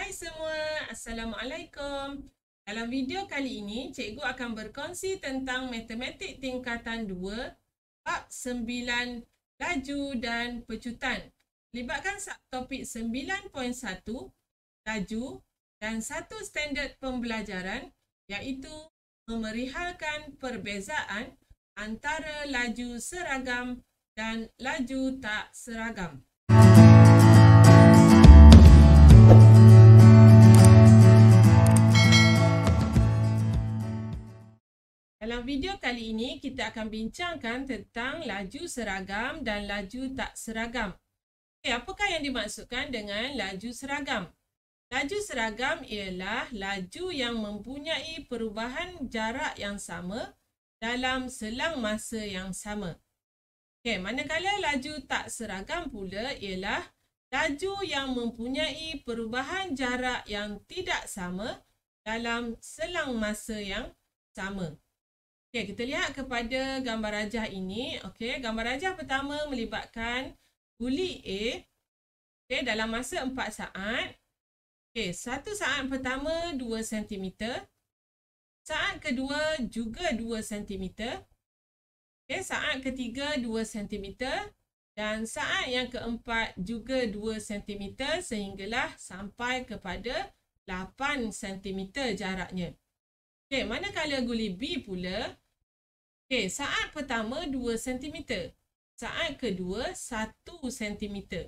Hai semua, Assalamualaikum. Dalam video kali ini, cikgu akan berkongsi tentang matematik tingkatan 2, bab 9, laju dan pecutan. Melibatkan subtopik 9.1, laju dan satu standard pembelajaran iaitu memerihalkan perbezaan antara laju seragam dan laju tak seragam. Dalam video kali ini, kita akan bincangkan tentang laju seragam dan laju tak seragam. Apakah yang dimaksudkan dengan laju seragam? Laju seragam ialah laju yang mempunyai perubahan jarak yang sama dalam selang masa yang sama. Manakala laju tak seragam pula ialah laju yang mempunyai perubahan jarak yang tidak sama dalam selang masa yang sama. Kita lihat kepada gambar rajah ini. Gambar rajah pertama melibatkan guli A dalam masa 4 saat. Satu saat pertama 2 cm. Saat kedua juga 2 cm. Saat ketiga 2 cm. Dan saat yang keempat juga 2 cm sehinggalah sampai kepada 8 cm jaraknya. Manakala guli B pula, saat pertama 2 cm. Saat kedua 1 cm.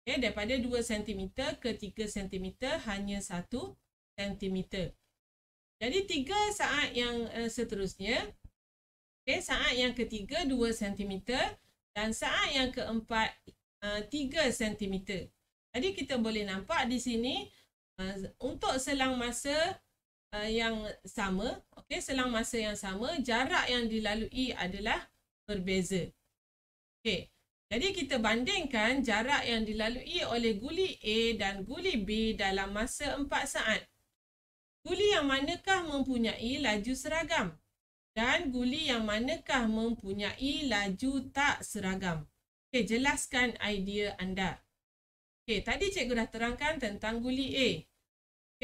Daripada 2 cm ke 3 cm hanya 1 cm. Jadi 3 saat yang seterusnya. Saat yang ketiga 2 cm dan saat yang keempat 3 cm. Jadi kita boleh nampak di sini untuk selang masa yang sama, selang masa yang sama, jarak yang dilalui adalah berbeza. Jadi kita bandingkan jarak yang dilalui oleh guli A dan guli B dalam masa 4 saat. Guli yang manakah mempunyai laju seragam? Dan guli yang manakah mempunyai laju tak seragam? Jelaskan idea anda. Tadi cikgu dah terangkan tentang guli A.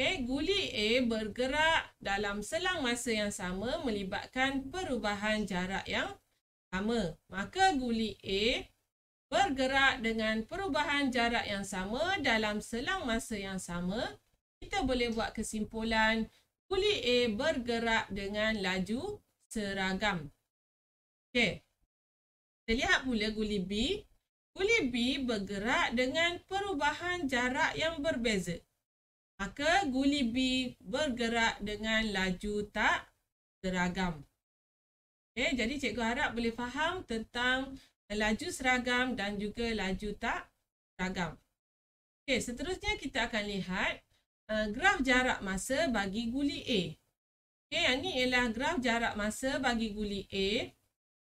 Guli A bergerak dalam selang masa yang sama melibatkan perubahan jarak yang sama. Maka guli A bergerak dengan perubahan jarak yang sama dalam selang masa yang sama. Kita boleh buat kesimpulan guli A bergerak dengan laju seragam. Kita lihat pula guli B. Guli B bergerak dengan perubahan jarak yang berbeza. Maka guli B bergerak dengan laju tak seragam. Jadi cikgu harap boleh faham tentang laju seragam dan juga laju tak seragam. Seterusnya kita akan lihat graf jarak masa bagi guli A. Yang ini ialah graf jarak masa bagi guli A,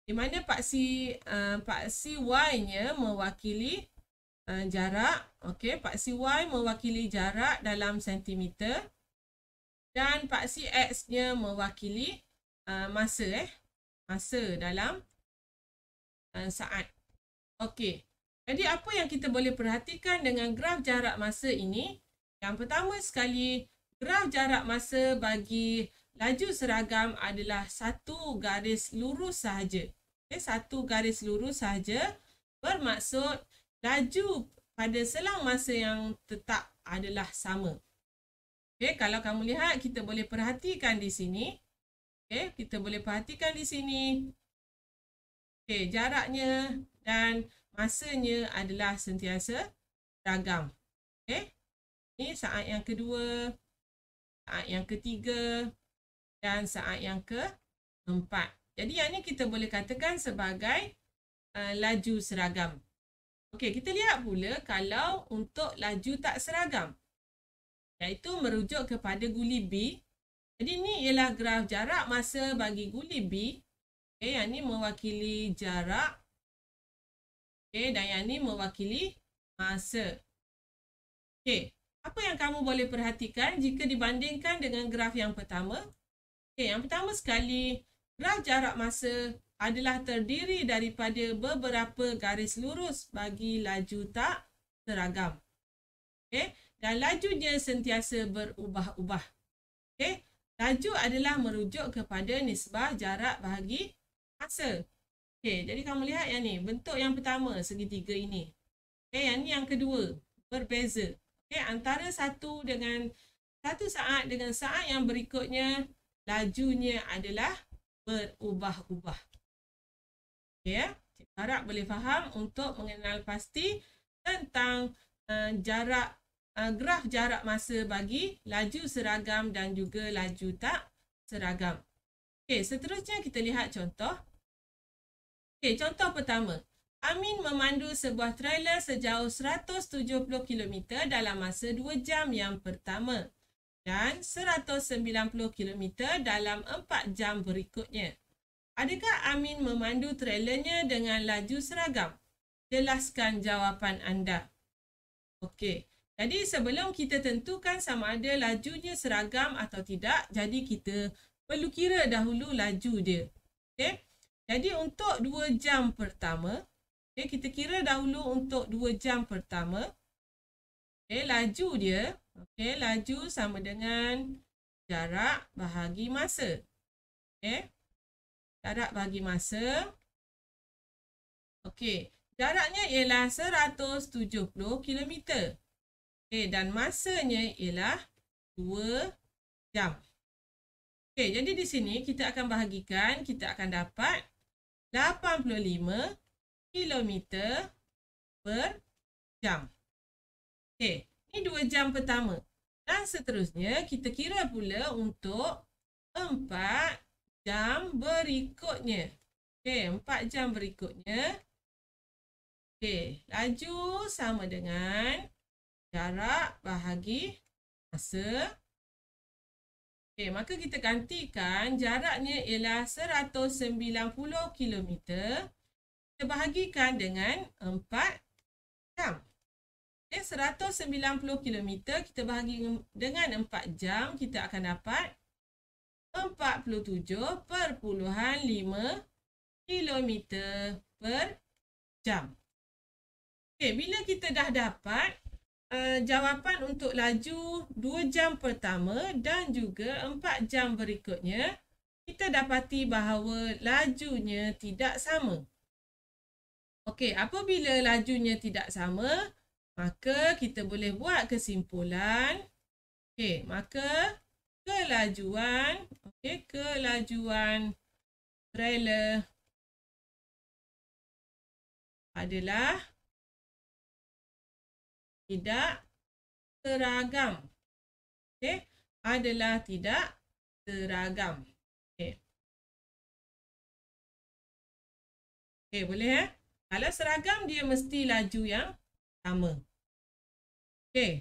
di mana paksi Y-nya mewakili jarak. Paksi Y mewakili jarak dalam sentimeter dan paksi X-nya mewakili masa dalam saat. Jadi apa yang kita boleh perhatikan dengan graf jarak masa ini? Yang pertama sekali, graf jarak masa bagi laju seragam adalah satu garis lurus sahaja. Satu garis lurus sahaja bermaksud laju pada selang masa yang tetap adalah sama. Kalau kamu lihat, kita boleh perhatikan di sini. Kita boleh perhatikan di sini. Jaraknya dan masanya adalah sentiasa seragam. Ini saat yang kedua, saat yang ketiga dan saat yang keempat. Jadi yang ini kita boleh katakan sebagai laju seragam. Kita lihat pula kalau untuk laju tak seragam, iaitu merujuk kepada guli B. Jadi ini ialah graf jarak masa bagi guli B. Yang ini mewakili jarak. Dan yang ini mewakili masa. Apa yang kamu boleh perhatikan jika dibandingkan dengan graf yang pertama? Yang pertama sekali, graf jarak masa adalah terdiri daripada beberapa garis lurus bagi laju tak seragam. dan lajunya sentiasa berubah-ubah. Okey, laju adalah merujuk kepada nisbah jarak bahagi masa. Okey, jadi kamu lihat yang ni, bentuk yang pertama segitiga ini. Okey, yang ni yang kedua, berbeza. Okey, antara satu saat dengan saat yang berikutnya, lajunya adalah berubah-ubah. Okey ya, cikgu harap boleh faham untuk mengenal pasti tentang graf jarak masa bagi laju seragam dan juga laju tak seragam. Okey, seterusnya kita lihat contoh. Okey, contoh pertama. Amin memandu sebuah trailer sejauh 170 km dalam masa 2 jam yang pertama dan 190 km dalam 4 jam berikutnya. Adakah Amin memandu trailernya dengan laju seragam? Jelaskan jawapan anda. Okey, jadi sebelum kita tentukan sama ada lajunya seragam atau tidak, jadi kita perlu kira dahulu laju dia. Okey, jadi untuk 2 jam pertama, kita kira dahulu untuk 2 jam pertama. Laju dia, laju sama dengan jarak bahagi masa. Jarak bahagi masa. Jaraknya ialah 170 km. Dan masanya ialah 2 jam. Jadi di sini kita akan bahagikan, kita akan dapat 85 km per jam. Ini 2 jam pertama. Dan seterusnya kita kira pula untuk 4 jam berikutnya. 4 jam berikutnya. Laju sama dengan jarak bahagi masa. Maka kita gantikan jaraknya ialah 190 km. Kita bahagikan dengan 4 jam. 190 km kita bahagi dengan 4 jam, kita akan dapat 47.5 km per jam. Bila kita dah dapat jawapan untuk laju 2 jam pertama dan juga 4 jam berikutnya, kita dapati bahawa lajunya tidak sama. Apabila lajunya tidak sama, maka kita boleh buat kesimpulan. Maka kelajuan trailer adalah tidak seragam. Adalah tidak seragam. Boleh Kalau seragam dia mesti laju yang sama.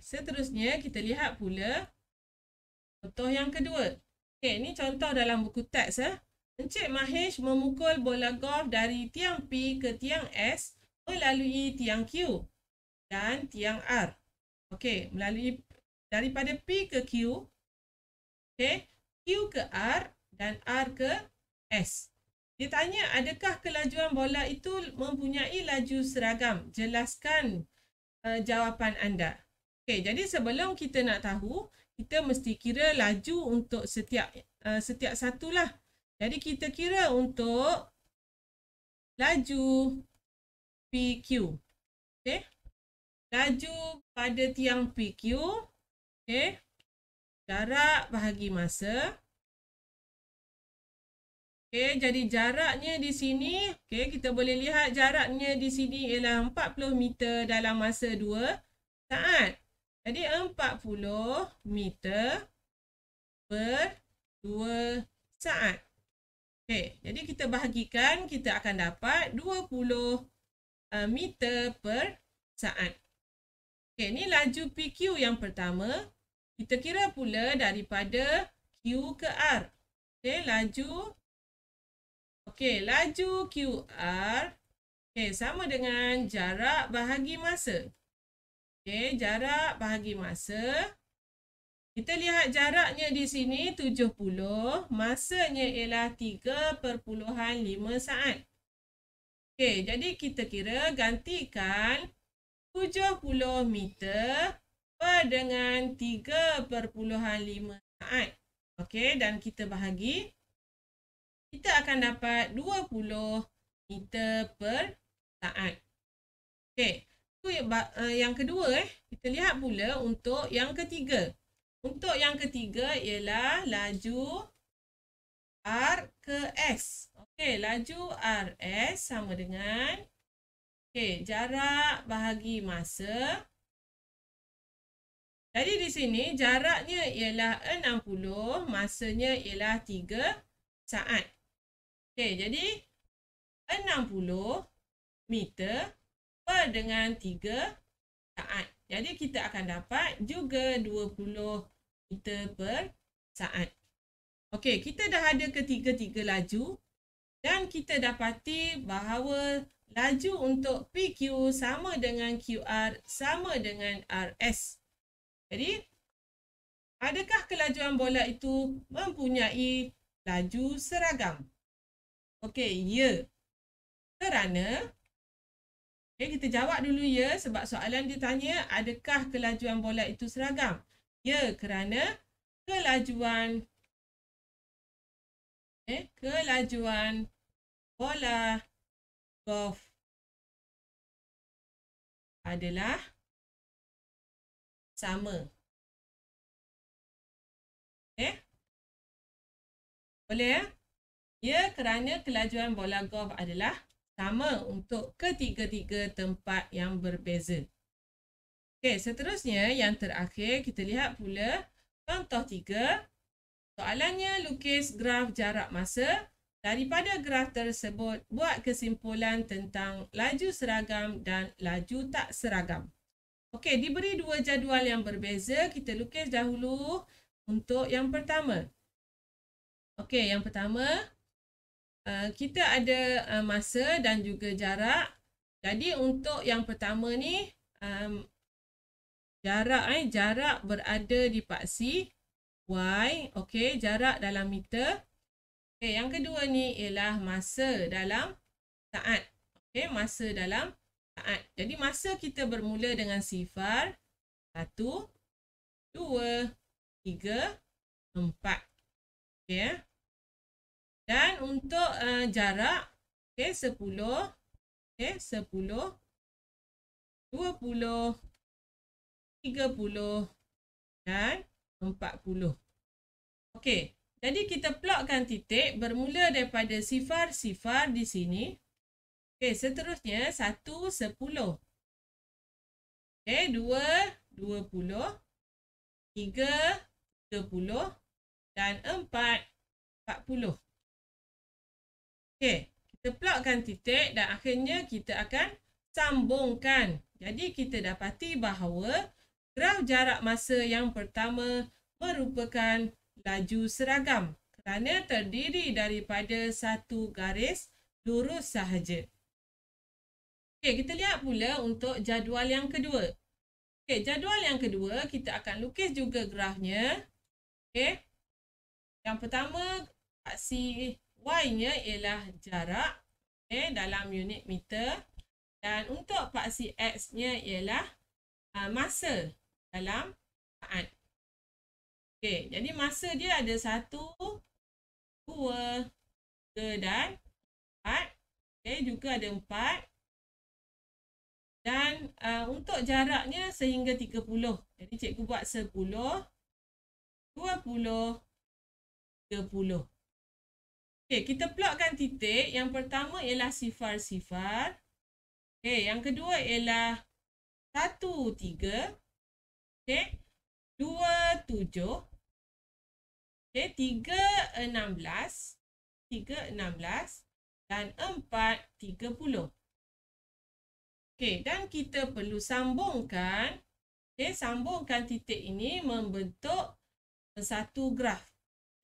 Seterusnya kita lihat pula contoh yang kedua. Ini contoh dalam buku teks. Encik Mahesh memukul bola golf dari tiang P ke tiang S melalui tiang Q dan tiang R. Melalui daripada P ke Q, Q ke R dan R ke S. Dia tanya, adakah kelajuan bola itu mempunyai laju seragam? Jelaskan jawapan anda. Jadi sebelum kita nak tahu, kita mesti kira laju untuk setiap satu lah. Jadi kita kira untuk laju PQ. Laju pada tiang PQ. Jarak bahagi masa. Jadi jaraknya di sini, kita boleh lihat jaraknya di sini ialah 40 meter dalam masa 2 saat. Jadi 40 meter per 2 saat. Jadi kita bahagikan, kita akan dapat 20 meter per saat. Ini laju PQ yang pertama. Kita kira pula daripada Q ke R. Laju QR sama dengan jarak bahagi masa. Jarak bahagi masa. Kita lihat jaraknya di sini 70, masanya ialah 3.5 saat. Jadi kita kira gantikan 70 meter per dengan 3.5 saat. Okey, dan kita bahagi, kita akan dapat 20 meter per saat. Okey, itu yang kedua. Kita lihat pula untuk yang ketiga. Untuk yang ketiga ialah laju R ke S. Okey, laju RS sama dengan jarak bahagi masa. Jadi di sini jaraknya ialah 60, masanya ialah 3 saat. Okey, jadi 60 meter per dengan 3 saat. Jadi kita akan dapat juga 20 meter per saat. Okey, kita dah ada ketiga-tiga laju dan kita dapati bahawa laju untuk PQ sama dengan QR sama dengan RS. Jadi, adakah kelajuan bola itu mempunyai laju seragam? Okey, ya. Kerana, kita jawab dulu ya sebab soalan dia tanya adakah kelajuan bola itu seragam? Ya, kerana kelajuan bola golf adalah sama. Boleh ya? Ya, kerana kelajuan bola golf adalah sama untuk ketiga-tiga tempat yang berbeza. Okey, seterusnya yang terakhir kita lihat pula contoh 3. Soalannya lukis graf jarak masa. Daripada graf tersebut, buat kesimpulan tentang laju seragam dan laju tak seragam. Okey, diberi dua jadual yang berbeza. Kita lukis dahulu untuk yang pertama. Okey, yang pertama, kita ada masa dan juga jarak. Jadi untuk yang pertama ni, jarak berada di paksi Y. Okey, jarak dalam meter. Okey, yang kedua ni ialah masa dalam saat. Okey, masa dalam saat. Jadi masa kita bermula dengan sifar 1, 2, 3, 4. Okey. Dan untuk jarak, 10, 10, 20, 30 dan 40. Okey, jadi kita plotkan titik bermula daripada sifar-sifar di sini. Okey, seterusnya 1, 10. Okey, 2, 20. 3, 30. Dan 4, 40. Okey, kita plotkan titik dan akhirnya kita akan sambungkan. Jadi kita dapati bahawa graf jarak masa yang pertama merupakan laju seragam kerana terdiri daripada satu garis lurus sahaja. Okey, kita lihat pula untuk jadual yang kedua. Okey, jadual yang kedua kita akan lukis juga grafnya. Okey. Yang pertama, paksi Y-nya ialah jarak dalam unit meter. Dan untuk paksi X-nya ialah masa dalam saat. Okey, jadi masa dia ada 1, 2, 3 dan 4. Okey, juga ada 4. Dan untuk jaraknya sehingga 30. Jadi cikgu buat 10, 20, 30. Okey, kita plotkan titik. Yang pertama ialah sifar-sifar. Okey, yang kedua ialah 1, 3. Okey, 2, 7. Okey, 3, 16. 3, 16. Dan 4, 30. Okey, dan kita perlu sambungkan. Okey, sambungkan titik ini membentuk satu graf.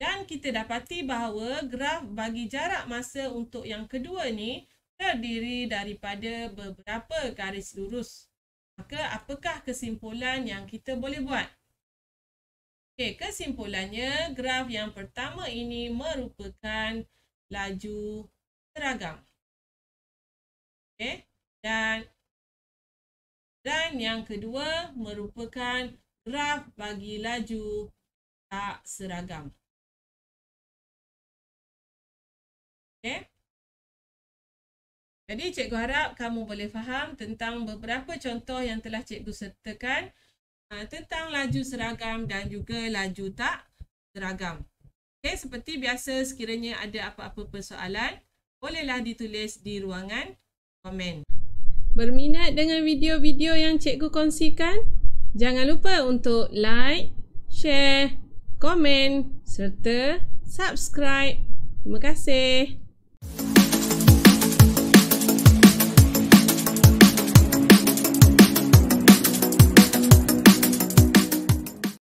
Dan kita dapati bahawa graf bagi jarak masa untuk yang kedua ni terdiri daripada beberapa garis lurus. Maka apakah kesimpulan yang kita boleh buat? Okey, kesimpulannya graf yang pertama ini merupakan laju seragam. Okey, dan yang kedua merupakan graf bagi laju tak seragam. Okey. Jadi cikgu harap kamu boleh faham tentang beberapa contoh yang telah cikgu sertakan tentang laju seragam dan juga laju tak seragam. Okey, seperti biasa sekiranya ada apa-apa persoalan, bolehlah ditulis di ruangan komen. Berminat dengan video-video yang cikgu kongsikan? Jangan lupa untuk like, share, komen serta subscribe. Terima kasih.